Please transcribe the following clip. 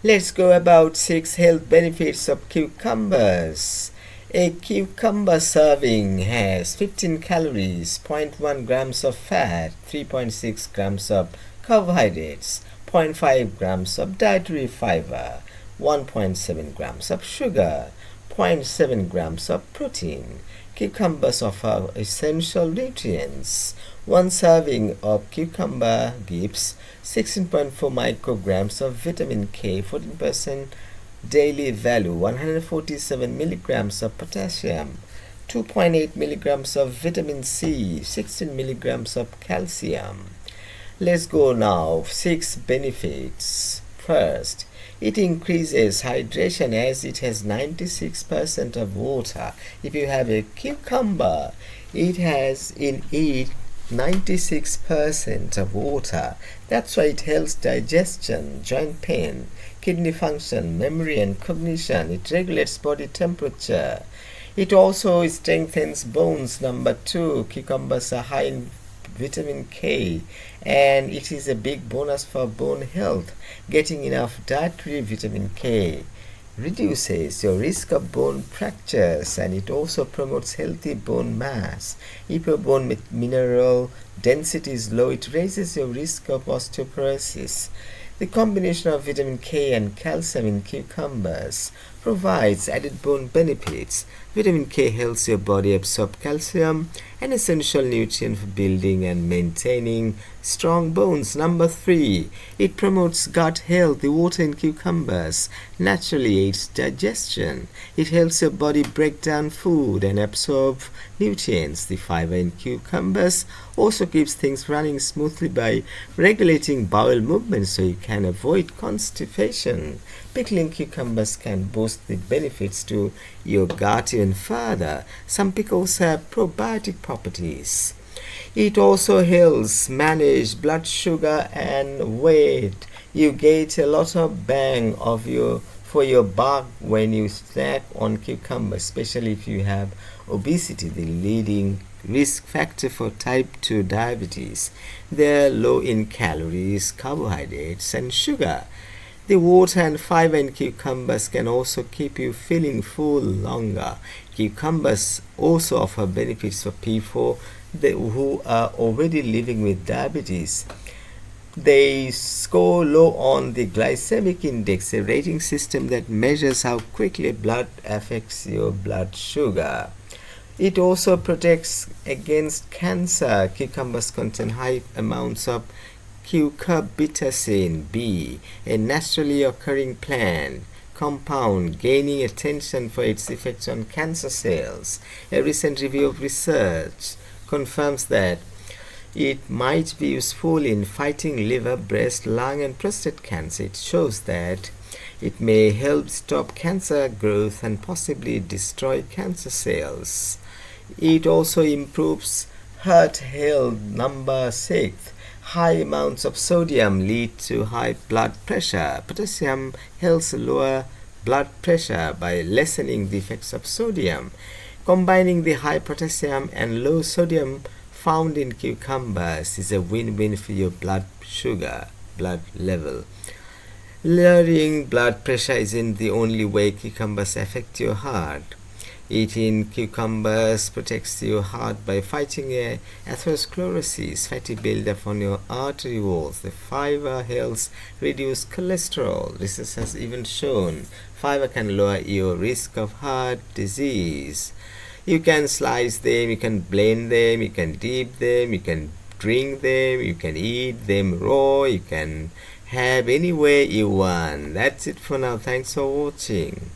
Let's go about 6 health benefits of cucumbers. A cucumber serving has 15 calories, zero point 0.1 grams of fat, 3.6 grams of carbohydrates, zero point 0.5 grams of dietary fiber, 1.7 grams of sugar, 0.7 grams of protein. Cucumbers offer essential nutrients. One serving of cucumber gives 16.4 micrograms of vitamin K, 14% daily value, 147 milligrams of potassium, 2.8 milligrams of vitamin C, 16 milligrams of calcium. Let's go now. 6 benefits. First, it increases hydration as it has 96% of water. If you have a cucumber, it has in it 96% of water. That's why it helps digestion, joint pain, kidney function, memory and cognition. It regulates body temperature. It also strengthens bones. Number 2, cucumbers are high in vitamin K, and it is a big bonus for bone health. Getting enough dietary vitamin K reduces your risk of bone fractures, and it also promotes healthy bone mass. If your bone mineral density is low, it raises your risk of osteoporosis. The combination of vitamin K and calcium in cucumbers provides added bone benefits. Vitamin K helps your body absorb calcium, an essential nutrient for building and maintaining strong bones. Number 3, it promotes gut health. The water in cucumbers naturally aids digestion. It helps your body break down food and absorb nutrients. The fiber in cucumbers also keeps things running smoothly by regulating bowel movements so you can avoid constipation. Pickling cucumbers can boost the benefits to your gut even further. Some pickles have probiotic properties. It also helps manage blood sugar and weight. You get a lot of bang for your buck when you snack on cucumber, especially if you have obesity, the leading risk factor for type 2 diabetes. They're low in calories, carbohydrates, and sugar. The water and fiber in cucumbers can also keep you feeling full longer. Cucumbers also offer benefits for people who are already living with diabetes. They score low on the glycemic index, a rating system that measures how quickly blood affects your blood sugar. It also protects against cancer. Cucumbers contain high amounts of cucurbitacin B, a naturally occurring plant compound gaining attention for its effects on cancer cells. A recent review of research confirms that it might be useful in fighting liver, breast, lung, and prostate cancer. It shows that it may help stop cancer growth and possibly destroy cancer cells. It also improves heart health. Number 6, high amounts of sodium lead to high blood pressure. Potassium helps lower blood pressure by lessening the effects of sodium. Combining the high potassium and low sodium found in cucumbers is a win-win for your blood level. Lowering blood pressure isn't the only way cucumbers affect your heart. Eating cucumbers protects your heart by fighting atherosclerosis, fatty buildup on your artery walls. The fiber helps reduce cholesterol. Research has even shown fiber can lower your risk of heart disease. You can slice them, you can blend them, you can dip them, you can drink them, you can eat them raw, you can have any way you want. That's it for now. Thanks for watching.